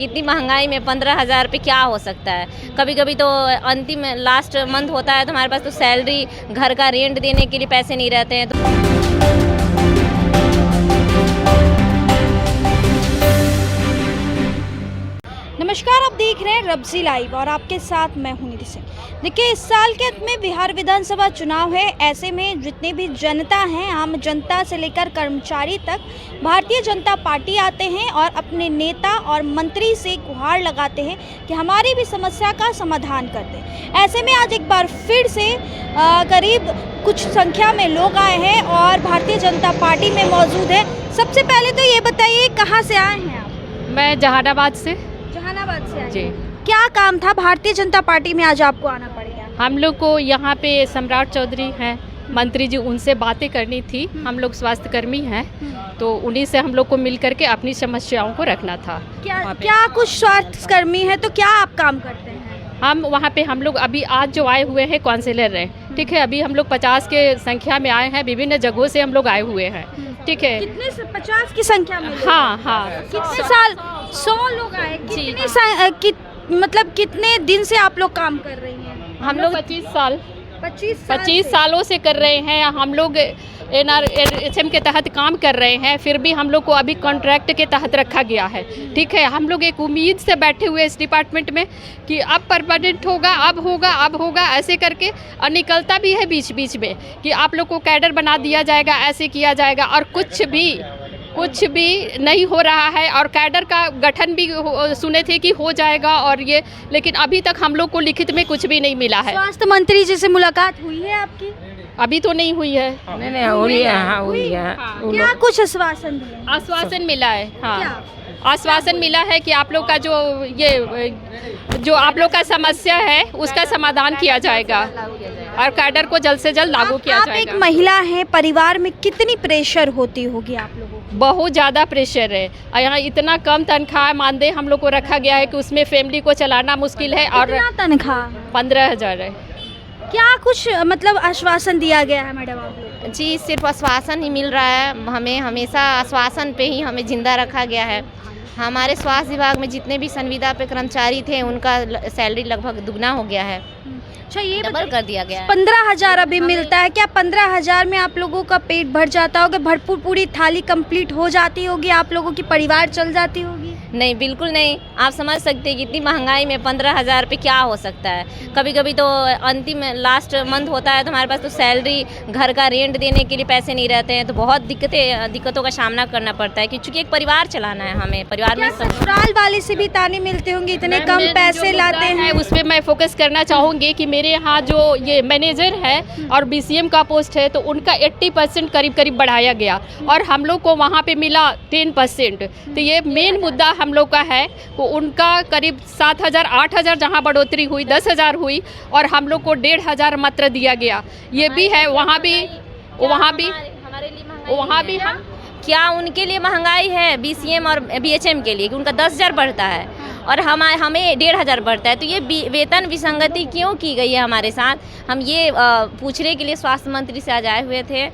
इतनी महंगाई में 15,000 पे क्या हो सकता है। कभी कभी तो अंतिम लास्ट मंथ होता है तो हमारे पास तो सैलरी, घर का रेंट देने के लिए पैसे नहीं रहते हैं नमस्कार, आप देख रहे हैं रब्जी लाइव और आपके साथ मैं हूं निधि सिंह। देखिए, इस साल के अंत में बिहार विधानसभा चुनाव है। ऐसे में जितनी भी जनता है, आम जनता से लेकर कर्मचारी तक, भारतीय जनता पार्टी आते हैं और अपने नेता और मंत्री से गुहार लगाते हैं कि हमारी भी समस्या का समाधान कर दें। ऐसे में आज एक बार फिर से करीब कुछ संख्या में लोग आए हैं और भारतीय जनता पार्टी में मौजूद है। सबसे पहले तो ये बताइए, कहाँ से आए हैं आप? मैं जहानाबाद से। जहानाबाद से आए जी। क्या काम था भारतीय जनता पार्टी में आज आपको आना पड़ गया? हम लोग को यहाँ पे सम्राट चौधरी हैं मंत्री जी, उनसे बातें करनी थी। हम लोग स्वास्थ्य कर्मी हैं तो उन्हीं से हम लोग को मिल करके अपनी समस्याओं को रखना था। क्या कुछ स्वास्थ्य कर्मी है तो क्या आप काम करते हैं? हम वहाँ पे हम लोग अभी आज जो आए हुए हैं काउंसिलर हैं, ठीक है। अभी हम लोग 50 के संख्या में आए हैं, विभिन्न जगहों से हम लोग आए हुए हैं, ठीक है। कितने से 50 की संख्या में? हाँ। कितने साल? 100 लोग आए। मतलब कितने दिन से आप लोग काम कर रही हैं? हम लोग 25 सालों से कर रहे हैं। हम लोग NRHM के तहत काम कर रहे हैं, फिर भी हम लोग को अभी कॉन्ट्रैक्ट के तहत रखा गया है, ठीक है। हम लोग एक उम्मीद से बैठे हुए इस डिपार्टमेंट में कि अब परमानेंट होगा, अब होगा ऐसे करके, और निकलता भी है बीच बीच में कि आप लोग को कैडर बना दिया जाएगा, ऐसे किया जाएगा, और कुछ भी नहीं हो रहा है। और कैडर का गठन भी सुने थे कि हो जाएगा, और ये, लेकिन अभी तक हम लोग को लिखित में कुछ भी नहीं मिला है। स्वास्थ्य मंत्री जी से मुलाकात हुई है आपकी? अभी तो नहीं हुई है। नहीं हुई है। हाँ हुई है। क्या कुछ आश्वासन दिए? आश्वासन मिला है। हाँ, क्या? आश्वासन मिला है कि आप लोग का जो आप लोग का समस्या है उसका समाधान किया जाएगा और कैडर को जल्द से जल्द लागू किया जाएगा। आप एक महिला हैं, परिवार में कितनी प्रेशर होती होगी आप लोगों को? बहुत ज़्यादा प्रेशर है। यहाँ इतना कम तनख्वाह मानदेय हम लोग को रखा गया है कि उसमें फैमिली को चलाना मुश्किल है। और तनख्वाह 15,000 है। क्या कुछ मतलब आश्वासन दिया गया है मैडम आप लोग? जी, सिर्फ आश्वासन ही मिल रहा है। हमें हमेशा आश्वासन पे ही हमें जिंदा रखा गया है। हमारे स्वास्थ्य विभाग में जितने भी संविदा पे कर्मचारी थे उनका सैलरी लगभग दुगना हो गया है। अच्छा, ये डबल कर दिया गया है। 15,000 अभी मिलता है। क्या 15,000 में आप लोगों का पेट भर जाता होगा? भरपूर पूरी थाली कंप्लीट हो जाती होगी, आप लोगों की परिवार चल जाती होगी? नहीं, बिल्कुल नहीं। आप समझ सकते हैं कि इतनी महंगाई में 15,000 पे क्या हो सकता है। कभी कभी तो अंतिम लास्ट मंथ होता है तो हमारे पास तो सैलरी, घर का रेंट देने के लिए पैसे नहीं रहते हैं, तो बहुत दिक्कतों का सामना करना पड़ता है कि चूँकि एक परिवार चलाना है हमें। परिवार में ससुराल वाले से भी ताने मिलते होंगे, इतने कम पैसे लाते हैं। उस पर मैं फोकस करना चाहूँगी कि मेरे यहाँ जो ये मैनेजर है और BCM का पोस्ट है तो उनका 80% करीब बढ़ाया गया और हम लोग को वहाँ पे मिला 10%। तो ये मेन मुद्दा हम लोग का है। वो उनका करीब 7,000 8,000 जहाँ बढ़ोतरी हुई, 10,000 हुई, और हम लोग को 1,500 मात्र दिया गया। ये भी है। वहाँ भी हम क्या उनके लिए महंगाई है BCM और BHM के लिए कि उनका 10,000 बढ़ता है और हमें 1,500 बढ़ता है। तो ये वेतन विसंगति क्यों की गई है हमारे साथ? हम ये पूछने के लिए स्वास्थ्य मंत्री से आज आए हुए थे।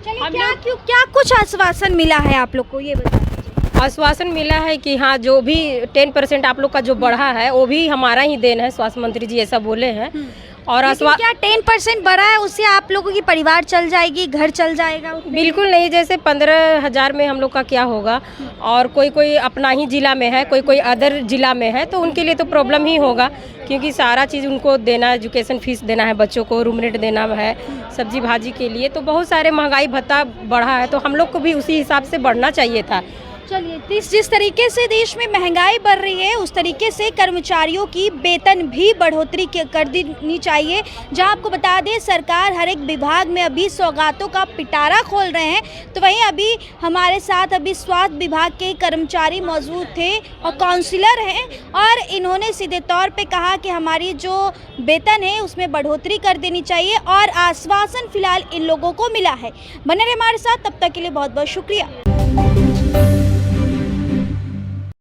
क्या कुछ आश्वासन मिला है आप लोग को, ये बताइए। आश्वासन मिला है कि हाँ, जो भी 10% आप लोग का जो बढ़ा है वो भी हमारा ही देन है। स्वास्थ्य मंत्री जी ऐसा बोले हैं। और क्या 10% बढ़ा है उससे आप लोगों की परिवार चल जाएगी, घर चल जाएगा? बिल्कुल नहीं। जैसे 15,000 में हम लोग का क्या होगा, और कोई अपना ही जिला में है, कोई अदर जिला में है, तो उनके लिए तो प्रॉब्लम ही होगा, क्योंकि सारा चीज़ उनको देना, एजुकेशन फीस देना है, बच्चों को रूम रेंट देना है, सब्जी भाजी के लिए तो बहुत सारे महंगाई भत्ता बढ़ा है, तो हम लोग को भी उसी हिसाब से बढ़ना चाहिए था। चलिए, जिस तरीके से देश में महंगाई बढ़ रही है उस तरीके से कर्मचारियों की वेतन भी बढ़ोतरी कर देनी चाहिए। जहां आपको बता दें, सरकार हर एक विभाग में अभी सौगातों का पिटारा खोल रहे हैं, तो वहीं अभी हमारे साथ अभी स्वास्थ्य विभाग के कर्मचारी मौजूद थे और काउंसिलर हैं, और इन्होंने सीधे तौर पे कहा कि हमारी जो वेतन है उसमें बढ़ोतरी कर देनी चाहिए, और आश्वासन फिलहाल इन लोगों को मिला है। बने रहे हमारे साथ, तब तक के लिए बहुत बहुत शुक्रिया।